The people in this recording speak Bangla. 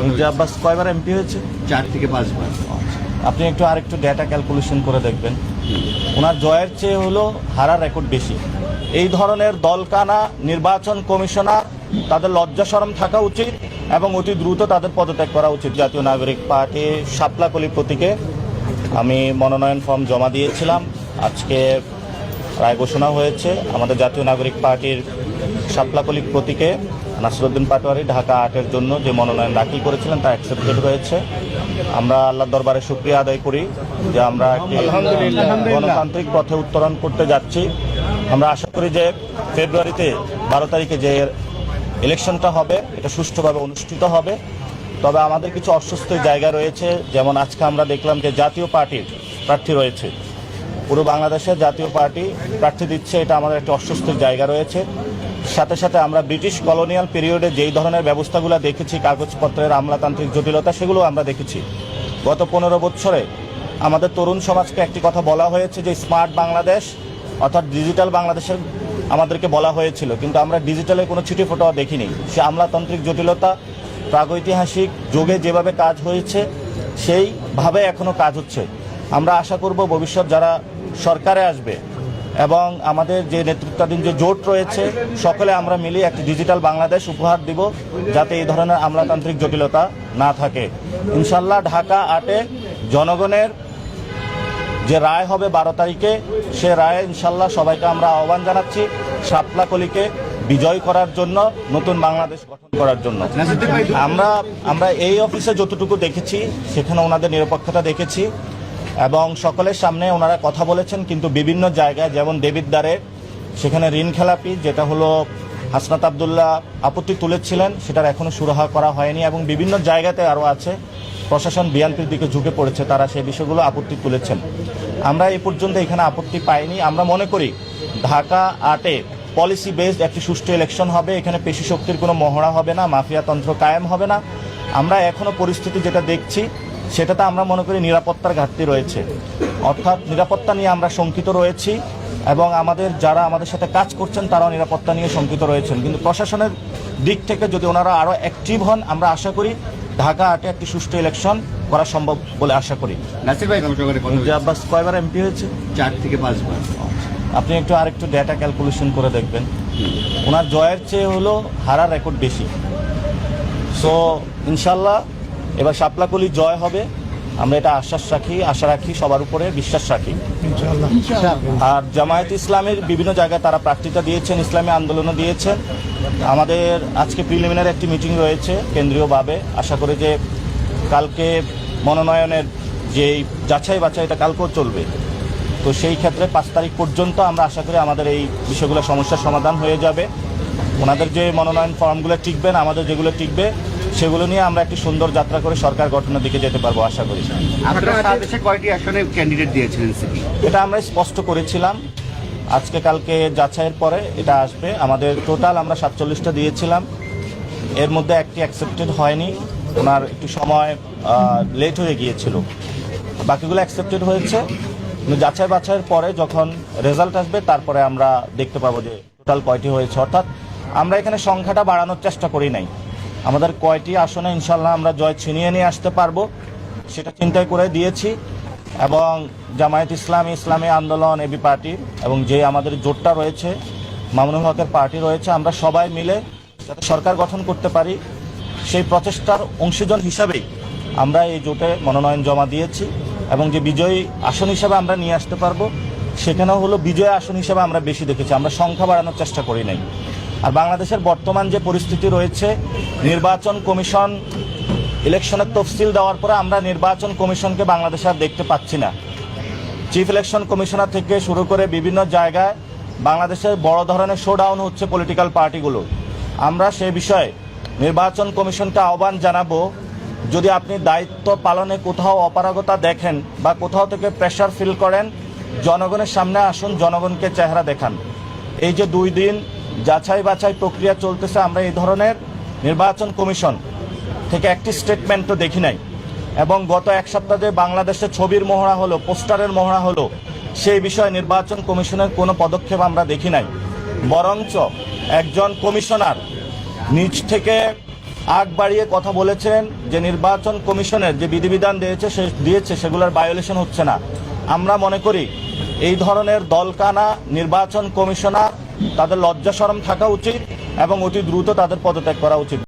মির্জা আব্বাস কয়বার এমপি হয়েছে? 4 থেকে 5 বার। আপনি আরেকটু ডেটা ক্যালকুলেশন করে দেখবেন, ওনার জয়ের চেয়ে হলো হারার রেকর্ড বেশি। এই ধরনের দলকানা নির্বাচন কমিশনার তাদের লজ্জা শরম থাকা উচিত এবং অতি দ্রুত তাদের পদত্যাগ করা উচিত। জাতীয় নাগরিক পার্টি শাপলাকলি প্রতীকে আমি মনোনয়ন ফর্ম জমা দিয়েছিলাম। আজকে রায় ঘোষণা হয়েছে। আমাদের জাতীয় নাগরিক পার্টির শাপলাকলি প্রতীকে নাসিরউদ্দিন পাটোয়ারি ঢাকা 8-এর জন্য যে মনোনয়ন দাখিল করেছিলেন তা অ্যাকসেপ্টেড হয়েছে। আমরা আল্লাহর দরবারে শুকরিয়া আদায় করি যে আমরা একটি গণতান্ত্রিক পথে উত্তরণ করতে যাচ্ছি। আমরা আশা করি যে ফেব্রুয়ারিতে 12 তারিখে যে ইলেকশনটা হবে এটা সুষ্ঠুভাবে অনুষ্ঠিত হবে। তবে আমাদের কিছু অস্বস্তির জায়গা রয়েছে, যেমন আজকে আমরা দেখলাম যে জাতীয় পার্টির প্রার্থী রয়েছে, পুরো বাংলাদেশে জাতীয় পার্টি প্রার্থী দিচ্ছে, এটা আমাদের একটা অস্বস্তির জায়গা রয়েছে। সাথে সাথে আমরা ব্রিটিশ কলোনিয়াল পিরিয়ডে যেই ধরনের ব্যবস্থাগুলো দেখেছি, কাগজপত্রের আমলাতান্ত্রিক জটিলতা, সেগুলো আমরা দেখেছি। গত 15 বছরে আমাদের তরুণ সমাজকে একটি কথা বলা হয়েছে যে স্মার্ট বাংলাদেশ অর্থাৎ ডিজিটাল বাংলাদেশের আমাদেরকে বলা হয়েছিল, কিন্তু আমরা ডিজিটালে কোনো ছিটে ফোটাও দেখিনি। সে আমলাতান্ত্রিক জটিলতা প্রাগৈতিহাসিক যুগে যেভাবে কাজ হয়েছে সেইভাবে এখনও কাজ হচ্ছে। আমরা আশা করব ভবিষ্যৎ যারা সরকারে আসবে এবং আমাদের যে নেতৃত্বাধীন যে জোট রয়েছে সকলে আমরা মিলিয়ে একটি ডিজিটাল বাংলাদেশ উপহার দিব, যাতে এই ধরনের আমলাতান্ত্রিক জটিলতা না থাকে। ইনশাল্লাহ ঢাকা 8-এ জনগণের যে রায় হবে 12 তারিখে, সে রায়ে ইনশাল্লাহ সবাইকে আমরা আহ্বান জানাচ্ছি শাপলাকলিকে বিজয় করার জন্য, নতুন বাংলাদেশ গঠন করার জন্য। আমরা এই অফিসে যতটুকু দেখেছি সেখানে ওনাদের নিরপেক্ষতা দেখেছি এবং সকলের সামনে ওনারা কথা বলেছেন, কিন্তু বিভিন্ন জায়গায় যেমন দেবিদ্বারে সেখানে ঋণ খেলাপি যেটা হলো হাসনাত আবদুল্লাহ আপত্তি তুলেছিলেন, সেটার এখনও সুরাহা করা হয়নি এবং বিভিন্ন জায়গাতে আরও আছে প্রশাসন বিএনপির দিকে ঝুঁকে পড়েছে, তারা সেই বিষয়গুলো আপত্তি তুলেছেন। আমরা এই পর্যন্ত এখানে আপত্তি পাইনি। আমরা মনে করি ঢাকা 8-এ পলিসি বেসড একটি সুষ্ঠু ইলেকশন হবে, এখানে পেশি শক্তির কোনো মহড়া হবে না, মাফিয়াতন্ত্র কায়েম হবে না। আমরা এখনও পরিস্থিতি যেটা দেখছি সেটাতে আমরা মনে করি নিরাপত্তার ঘাটতি রয়েছে, অর্থাৎ নিরাপত্তা নিয়ে আমরা শঙ্কিত রয়েছি এবং যারা আমাদের সাথে কাজ করছেন তারাও নিরাপত্তা নিয়ে শঙ্কিত রয়েছেন। কিন্তু প্রশাসনের দিক থেকে যদি ওনারা আরও অ্যাক্টিভ হন, আমরা আশা করি ঢাকা 8-এ একটি সুষ্ঠু ইলেকশন করা সম্ভব বলে আশা করি। নাসির ভাই, মির্জা আব্বাস কয়বার এমপি হয়েছে? 4 থেকে 5 বার। আপনি আরেকটু ডেটা ক্যালকুলেশন করে দেখবেন, ওনার জয়ের চেয়ে হলো হারার রেকর্ড বেশি। সো ইনশাল্লাহ এবার শাপলাকলি জয় হবে, আমরা এটা আশা রাখি সবার উপরে বিশ্বাস রাখি। আর জামায়াত ইসলামের বিভিন্ন জায়গায় তারা প্রার্থিতা দিয়েছেন, ইসলামী আন্দোলনও দিয়েছেন। আমাদের আজকে প্রিলিমিনারি একটি মিটিং রয়েছে কেন্দ্রীয়ভাবে, আশা করি যে কালকে মনোনয়নের যেই যাচাই বাছাইটা কালকেও চলবে, তো সেই ক্ষেত্রে 5 তারিখ পর্যন্ত আমরা আশা করি আমাদের এই বিষয়গুলো সমস্যার সমাধান হয়ে যাবে। ওনাদের যে মনোনয়ন ফর্মগুলো টিকবেন, আমাদের যেগুলো টিকবে, সেগুলো নিয়ে আমরা একটি সুন্দর যাত্রা করে সরকার গঠনের দিকে যেতে পারবো আশা করি। আপনারা দেশে কয়টি আসনে ক্যান্ডিডেট দিয়েছিলেন সিটি? এটা আমরা স্পষ্ট করেছিলাম, আজকে কালকে যাচাইয়ের পরে এটা আসবে। আমাদের টোটাল আমরা 47টা দিয়েছিলাম, এর মধ্যে একটি অ্যাকসেপ্টেড হয়নি, ওনার একটু সময় লেট হয়ে গিয়েছিল, বাকিগুলো অ্যাকসেপ্টেড হয়েছে। যাচাই বাছাইয়ের পরে যখন রেজাল্ট আসবে তারপরে আমরা দেখতে পাবো যে টোটাল কয়টি হয়েছে। অর্থাৎ আমরা এখানে সংখ্যাটা বাড়ানোর চেষ্টা করি নাই, আমাদের কয়টি আসনে ইনশাল্লাহ আমরা জয় ছিনিয়ে নিয়ে আসতে পারবো সেটা চিন্তাই করে দিয়েছি। এবং জামায়াত ইসলামী আন্দোলন, এবি পার্টি এবং যে আমাদের জোটটা রয়েছে, মামুনুল হকের পার্টি রয়েছে, আমরা সবাই মিলে যাতে সরকার গঠন করতে পারি সেই প্রচেষ্টার অংশীজন হিসাবেই আমরা এই জোটে মনোনয়ন জমা দিয়েছি এবং যে বিজয়ী আসন হিসাবে আমরা নিয়ে আসতে পারবো সেখানেও হলো বিজয় আসন হিসাবে আমরা বেশি দেখেছি, আমরা সংখ্যা বাড়ানোর চেষ্টা করি নাই। আর বাংলাদেশের বর্তমান যে পরিস্থিতি রয়েছে, নির্বাচন কমিশন ইলেকশনের তফসিল দেওয়ার পরে আমরা নির্বাচন কমিশনকে বাংলাদেশে আর দেখতে পাচ্ছি না। চিফ ইলেকশন কমিশনার থেকে শুরু করে বিভিন্ন জায়গায় বাংলাদেশের বড় ধরনের শোডাউন হচ্ছে পলিটিক্যাল পার্টিগুলো। আমরা সে বিষয়ে নির্বাচন কমিশনকে আহ্বান জানাবো, যদি আপনি দায়িত্ব পালনে কোথাও অপারগতা দেখেন বা কোথাও থেকে প্রেশার ফিল করেন, জনগণের সামনে আসুন, জনগণকে চেহারা দেখান। এই যে 2 দিন যাচাই বাছাই প্রক্রিয়া চলতেছে, আমরা এই ধরনের নির্বাচন কমিশন থেকে একটি স্টেটমেন্টও দেখি নাই। এবং গত 1 সপ্তাহ যে বাংলাদেশে ছবির মহড়া হলো, পোস্টারের মহড়া হলো, সেই বিষয়ে নির্বাচন কমিশনের কোনো পদক্ষেপ আমরা দেখি নাই। বরঞ্চ একজন কমিশনার নিজ থেকে আগ বাড়িয়ে কথা বলেছেন যে নির্বাচন কমিশনের যে বিধিবিধান দিয়েছে সেগুলোর ভায়োলেশন হচ্ছে না। আমরা মনে করি এই ধরনের দলকানা নির্বাচন কমিশনার তাদের লজ্জা শরম থাকা উচিত এবং অতি দ্রুত তাদের পদত্যাগ করা উচিত।